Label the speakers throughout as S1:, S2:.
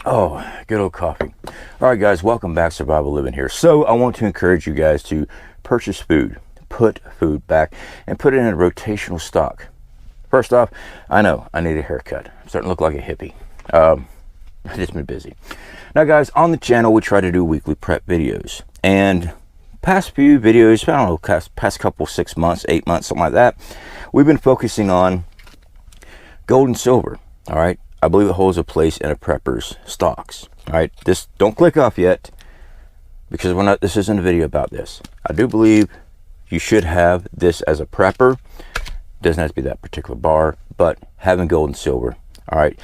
S1: Oh, good old coffee. All right, guys, welcome back. Survival Living here. So I want to encourage you guys to purchase food, put food back, and put it in a rotational stock. First off, I know I need a haircut. I'm starting to look like a hippie. I've just been busy. Now, guys, on the channel, we try to do weekly prep videos. And past few videos, I don't know, past couple, 6 months, 8 months, something like that, we've been focusing on gold and silver. All right. I believe it holds a place in a prepper's stocks. All right. This, don't click off yet, because we're not, this isn't a video about this. I do believe you should have this as a prepper. Doesn't have to be that particular bar, but having gold and silver. All right.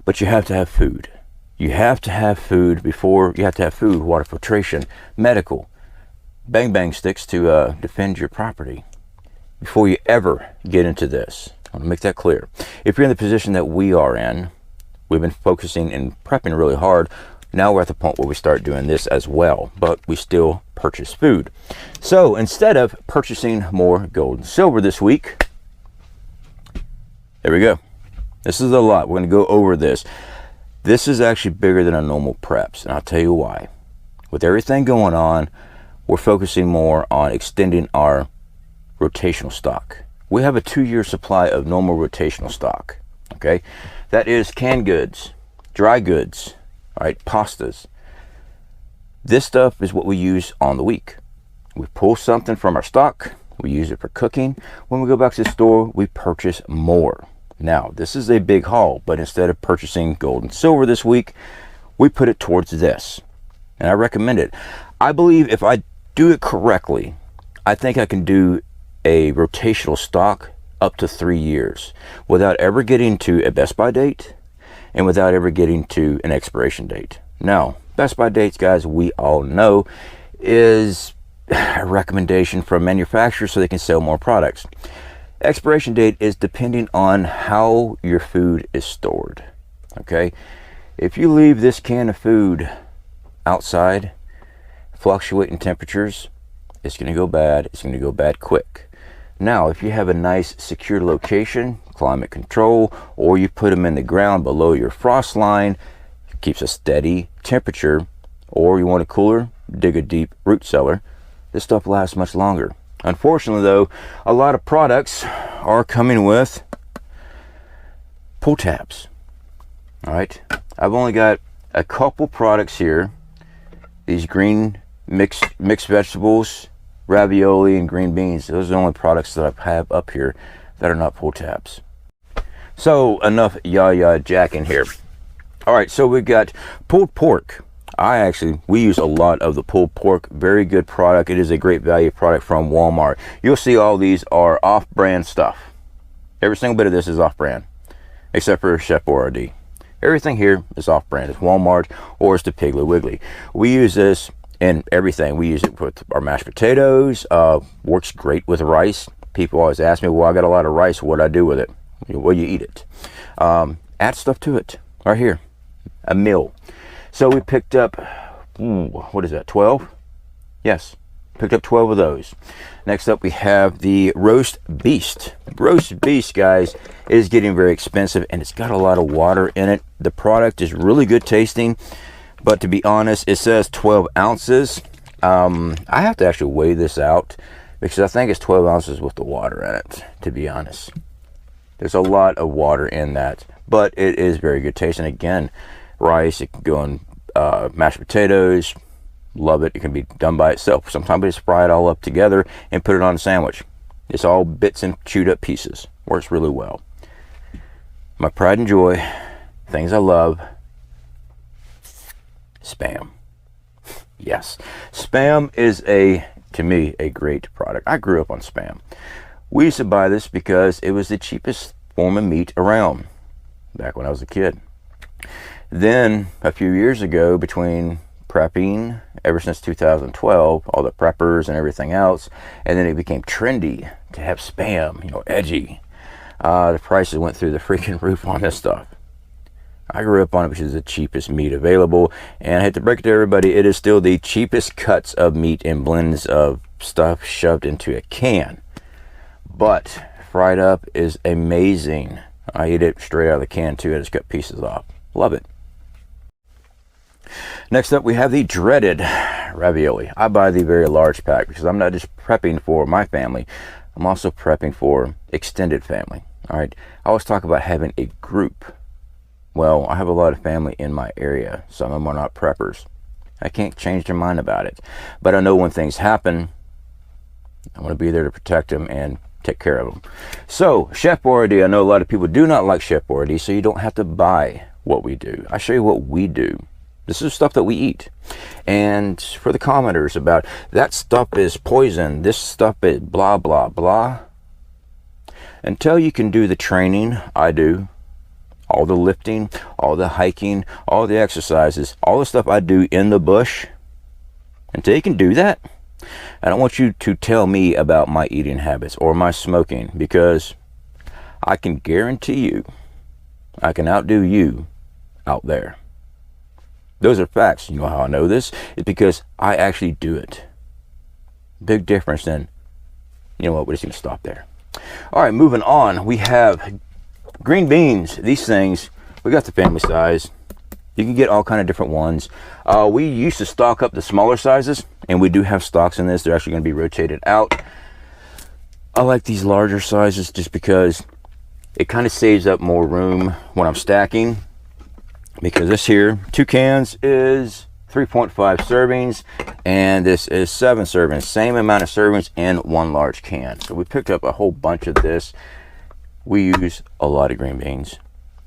S1: But you have to have food. You have to have food before, you have to have food, water filtration, medical, bang bang sticks to defend your property before you ever get into this. I want to make that clear. If you're in the position that we are in, we've been focusing and prepping really hard. Now we're at the point where we start doing this as well, but we still purchase food. So instead of purchasing more gold and silver this week, there we go. This is a lot. We're going to go over this. This is actually bigger than a normal preps, and I'll tell you why. With everything going on, we're focusing more on extending our rotational stock. We have a 2-year supply of normal rotational stock. Okay, that is canned goods, dry goods, all right, pastas. This stuff is what we use on the week. We pull something from our stock, we use it for cooking. When we go back to the store, we purchase more. Now, this is a big haul, but instead of purchasing gold and silver this week, we put it towards this. And I recommend it. I believe if I do it correctly, I think I can do a rotational stock up to 3 years without ever getting to a best by date and without ever getting to an expiration date. Now, best by dates, guys, we all know is a recommendation from manufacturers so they can sell more products. Expiration date is depending on how your food is stored. Okay, if you leave this can of food outside, fluctuating temperatures, it's going to go bad. It's going to go bad quick. Now, if you have a nice secure location, climate control, or you put them in the ground below your frost line, it keeps a steady temperature, or you want it cooler, dig a deep root cellar, this stuff lasts much longer. Unfortunately, though, a lot of products are coming with pull tabs. All right, I've only got a couple products here. These green mixed vegetables, ravioli, and green beans. Those are the only products that I have up here that are not pull tabs. So enough yah jacking here. All right, so we've got pulled pork. We use a lot of the pulled pork. Very good product. It is a great value product from Walmart. You'll see all these are off-brand stuff. Every single bit of this is off-brand, except for Chef Boyardee. Everything here is off-brand. It's Walmart or it's the Piggly Wiggly. We use this in everything. We use it with our mashed potatoes. Works great with rice. People always ask me, well, I got a lot of rice. What do I do with it? Well, you eat it. Add stuff to it. Right here, a meal. So we picked up, what is that, 12? Yes, picked up 12 of those. Next up, we have the roast beast. Roast beast, guys, is getting very expensive, and it's got a lot of water in it. The product is really good tasting, but to be honest, it says 12 ounces. I have to actually weigh this out because I think it's 12 ounces with the water in it, to be honest. There's a lot of water in that, but it is very good tasting. Again, rice, it can go in mashed potatoes. Love it. It can be done by itself. Sometimes we just fry it all up together and put it on a sandwich. It's all bits and chewed up pieces. Works really well. My pride and joy, things I love, Spam. Yes, Spam is to me a great product. I grew up on Spam. We used to buy this because it was the cheapest form of meat around back when I was a kid. Then a few years ago, between prepping ever since 2012, all the preppers and everything else, and then it became trendy to have Spam, edgy. The prices went through the freaking roof on this stuff. I grew up on it, which is the cheapest meat available, and I hate to break it to everybody, it is still the cheapest cuts of meat and blends of stuff shoved into a can. But fried up is amazing. I eat it straight out of the can too. I just cut pieces off. Love it. Next up, we have the dreaded ravioli. I buy the very large pack because I'm not just prepping for my family, I'm also prepping for extended family. All right, I always talk about having a group. Well, I have a lot of family in my area. Some of them are not preppers. I can't change their mind about it, but I know when things happen, I want to be there to protect them and take care of them. So Chef Boyardee, I know a lot of people do not like Chef Boyardee, so you don't have to buy what we do. I show you what we do. This is stuff that we eat. And for the commenters about that stuff is poison, this stuff is blah blah blah, until you can do the training I do, all the lifting, all the hiking, all the exercises, all the stuff I do in the bush, until you can do that, I don't want you to tell me about my eating habits or my smoking, because I can guarantee you I can outdo you out there. Those are facts. You know how I know this? It's because I actually do it. Big difference then. You know what? We're just going to stop there. All right, moving on. We have green beans. These things, we got the family size. You can get all kind of different ones. We used to stock up the smaller sizes, and we do have stocks in this. They're actually going to be rotated out. I like these larger sizes just because it kind of saves up more room when I'm stacking. Because this here, 2 cans is 3.5 servings, and this is 7 servings. Same amount of servings in one large can. So we picked up a whole bunch of this. We use a lot of green beans.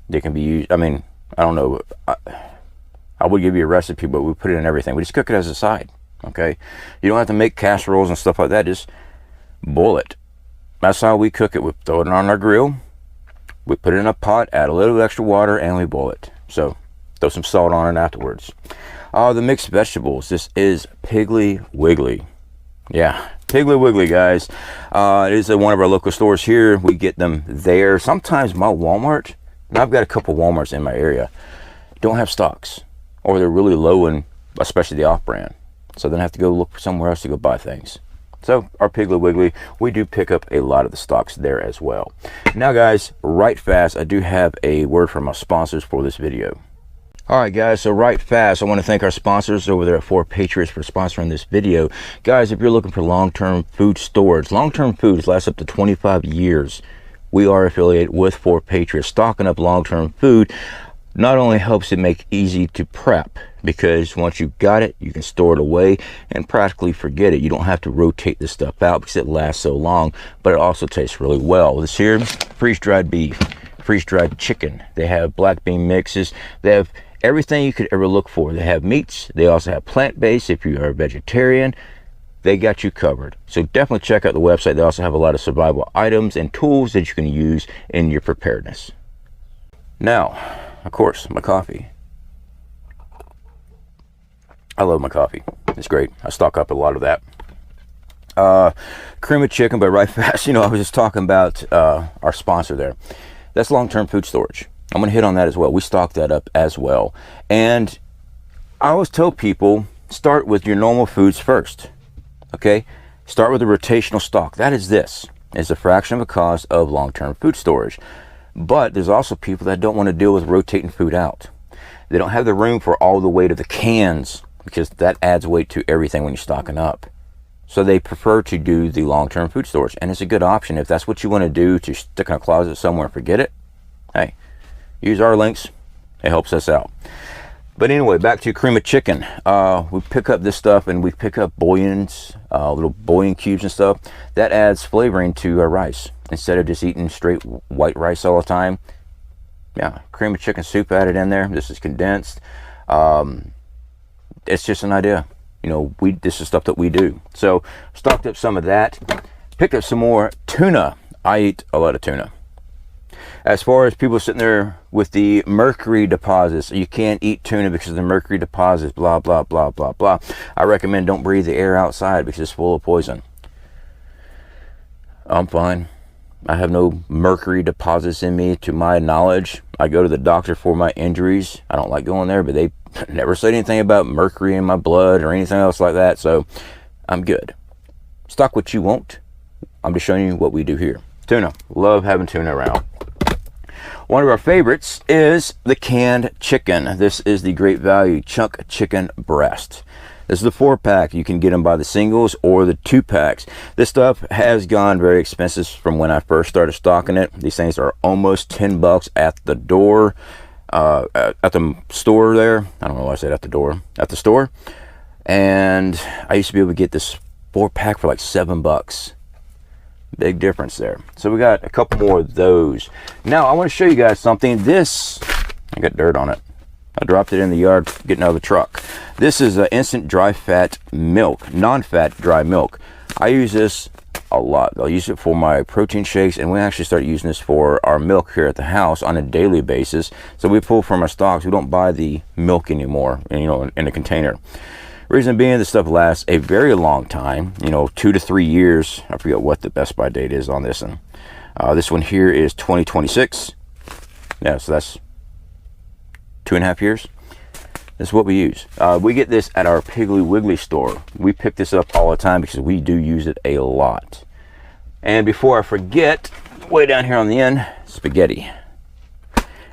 S1: They can be used, I mean, I don't know, I would give you a recipe, but we put it in everything. We just cook it as a side, okay? You don't have to make casseroles and stuff like that. Just boil it. That's how we cook it. We throw it on our grill. We put it in a pot, add a little extra water, and we boil it. So throw some salt on it afterwards. The mixed vegetables. This is Piggly Wiggly. Yeah, Piggly Wiggly, guys. It is at one of our local stores here. We get them there. Sometimes my Walmart, and I've got a couple Walmarts in my area, don't have stocks, or they're really low in, especially the off-brand. So then I have to go look for somewhere else to go buy things. So our Piggly Wiggly, we do pick up a lot of the stocks there as well. Now guys, right fast, I do have a word from my sponsors for this video. All right guys, so right fast, I want to thank our sponsors over there at 4 Patriots for sponsoring this video. Guys, if you're looking for long-term food storage, long-term foods last up to 25 years, we are affiliated with 4 Patriots. Stocking up long-term food not only helps it make easy to prep, because once you've got it, you can store it away and practically forget it. You don't have to rotate this stuff out because it lasts so long, but it also tastes really well. This here, freeze-dried beef, freeze-dried chicken. They have black bean mixes. They have everything you could ever look for. They have meats. They also have plant-based. If you are a vegetarian, they got you covered. So definitely check out the website. They also have a lot of survival items and tools that you can use in your preparedness. Now, of course, my coffee. I love my coffee. It's great. I stock up a lot of that. Cream of chicken, but right fast, you know, I was just talking about our sponsor there. That's long-term food storage. I'm going to hit on that as well. We stock that up as well. And I always tell people, start with your normal foods first. Okay? Start with a rotational stock. That is this. It's a fraction of the cost of long-term food storage. But there's also people that don't want to deal with rotating food out. They don't have the room for all the weight of the cans, because that adds weight to everything when you're stocking up. So they prefer to do the long-term food storage, and it's a good option. If that's what you want to do, to stick in a closet somewhere and forget it, hey, use our links. It helps us out. But anyway, back to cream of chicken. We pick up this stuff, and we pick up bouillons, little bouillon cubes and stuff. That adds flavoring to our rice. Instead of just eating straight white rice all the time, yeah, cream of chicken soup added in there. This is condensed. It's just an idea. You know, this is stuff that we do. So stocked up some of that. Picked up some more tuna. I eat a lot of tuna. As far as people sitting there with the mercury deposits, you can't eat tuna because of the mercury deposits, blah, blah, blah, blah, blah. I recommend don't breathe the air outside because it's full of poison. I'm fine. I have no mercury deposits in me to my knowledge. I go to the doctor for my injuries. I don't like going there, but they never said anything about mercury in my blood or anything else like that, so I'm good. Stock what you want. I'm just showing you what we do here. Tuna. Love having tuna around. One of our favorites is the canned chicken. This is the Great Value Chunk Chicken Breast. This is the 4-pack. You can get them by the singles or the 2-packs. This stuff has gone very expensive from when I first started stocking it. These things are almost 10 bucks at the door, at the store there. I don't know why I said at the door, at the store. And I used to be able to get this 4-pack for like 7 bucks. Big difference there. So we got a couple more of those. Now I want to show you guys something. This, I got dirt on it. I dropped it in the yard getting out of the truck. This is instant dry fat milk, non-fat dry milk. I use this a lot. I'll use it for my protein shakes, and we actually start using this for our milk here at the house on a daily basis. So we pull from our stocks. We don't buy the milk anymore, you know, in a container. Reason being, this stuff lasts a very long time, you know, 2 to 3 years. I forget what the best by date is on this one. This one here is 2026. Yeah, so that's 2.5 years. This is what we use. We get this at our Piggly Wiggly store. We pick this up all the time because we do use it a lot. And before I forget, way down here on the end, spaghetti.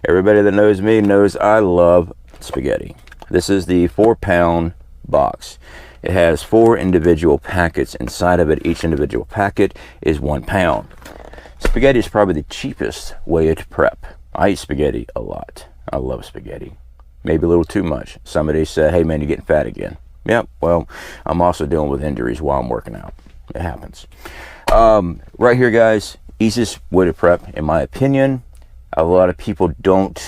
S1: Everybody that knows me knows I love spaghetti. This is the 4-pound box. It has 4 individual packets inside of it. Each individual packet is 1 pound. Spaghetti is probably the cheapest way to prep. I eat spaghetti a lot. I love spaghetti. Maybe a little too much. Somebody said, hey man, you're getting fat again. Yep, well, I'm also dealing with injuries while I'm working out. It happens. Right here, guys, easiest way to prep, in my opinion. A lot of people don't,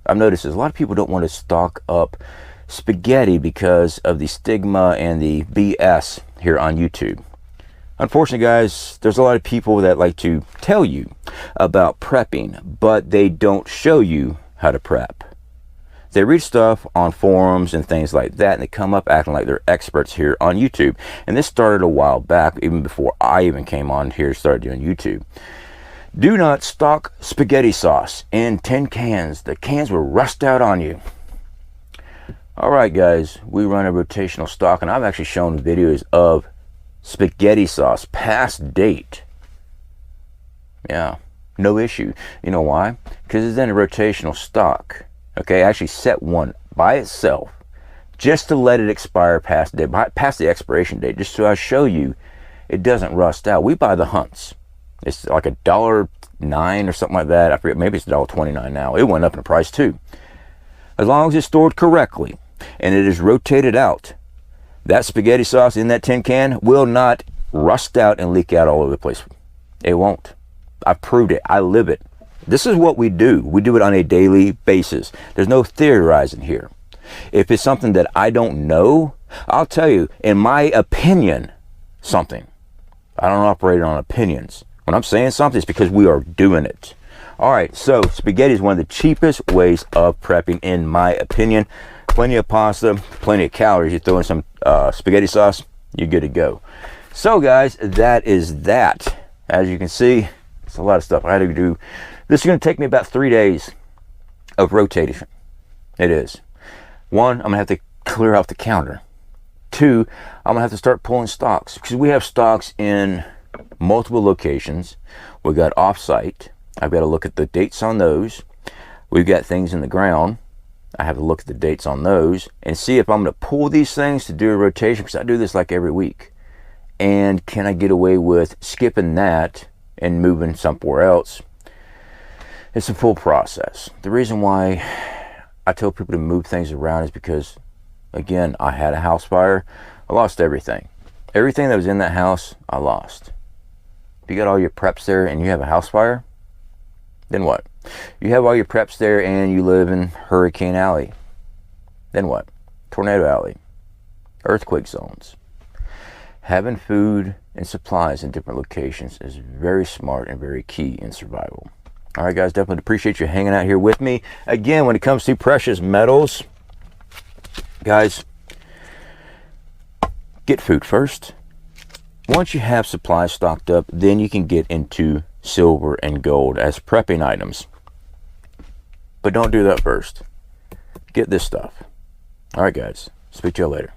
S1: I've noticed this, a lot of people don't want to stock up spaghetti because of the stigma and the BS here on YouTube. Unfortunately, guys, there's a lot of people that like to tell you about prepping, but they don't show you how to prep. They read stuff on forums and things like that, and they come up acting like they're experts here on YouTube. And this started a while back, even before I even came on here and started doing YouTube. Do not stock spaghetti sauce in tin cans. The cans will rust out on you. Alright guys, we run a rotational stock, and I've actually shown videos of spaghetti sauce past date. Yeah, no issue. You know why? Because it's in a rotational stock. Okay, I actually set one by itself just to let it expire past the expiration date, just so I show you it doesn't rust out. We buy the Hunts. It's like $1.09 or something like that. I forget, maybe it's $1.29 now. It went up in price too. As long as it's stored correctly and it is rotated out, that spaghetti sauce in that tin can will not rust out and leak out all over the place. It won't. I've proved it. I live it. This is what we do. We do it on a daily basis. There's no theorizing here. If it's something that I don't know, I'll tell you, in my opinion, something. I don't operate on opinions. When I'm saying something, it's because we are doing it. All right, so spaghetti is one of the cheapest ways of prepping, in my opinion. Plenty of pasta, plenty of calories. You throw in some spaghetti sauce, you're good to go. So guys, that is that. As you can see, it's a lot of stuff I had to do. This is going to take me about 3 days of rotation. It is. 1, I'm going to have to clear off the counter. 2, I'm going to have to start pulling stocks, because we have stocks in multiple locations. We've got off-site. I've got to look at the dates on those. We've got things in the ground. I have to look at the dates on those and see if I'm going to pull these things to do a rotation, because I do this like every week. And can I get away with skipping that and moving somewhere else? It's a full process. The reason why I tell people to move things around is because, again, I had a house fire. I lost everything. Everything that was in that house, I lost. If you got all your preps there and you have a house fire, then what? You have all your preps there and you live in Hurricane Alley. Then what? Tornado Alley. Earthquake zones. Having food and supplies in different locations is very smart and very key in survival. All right, guys, definitely appreciate you hanging out here with me. Again, when it comes to precious metals, guys, get food first. Once you have supplies stocked up, then you can get into silver and gold as prepping items. But don't do that first. Get this stuff. All right, guys, speak to you later.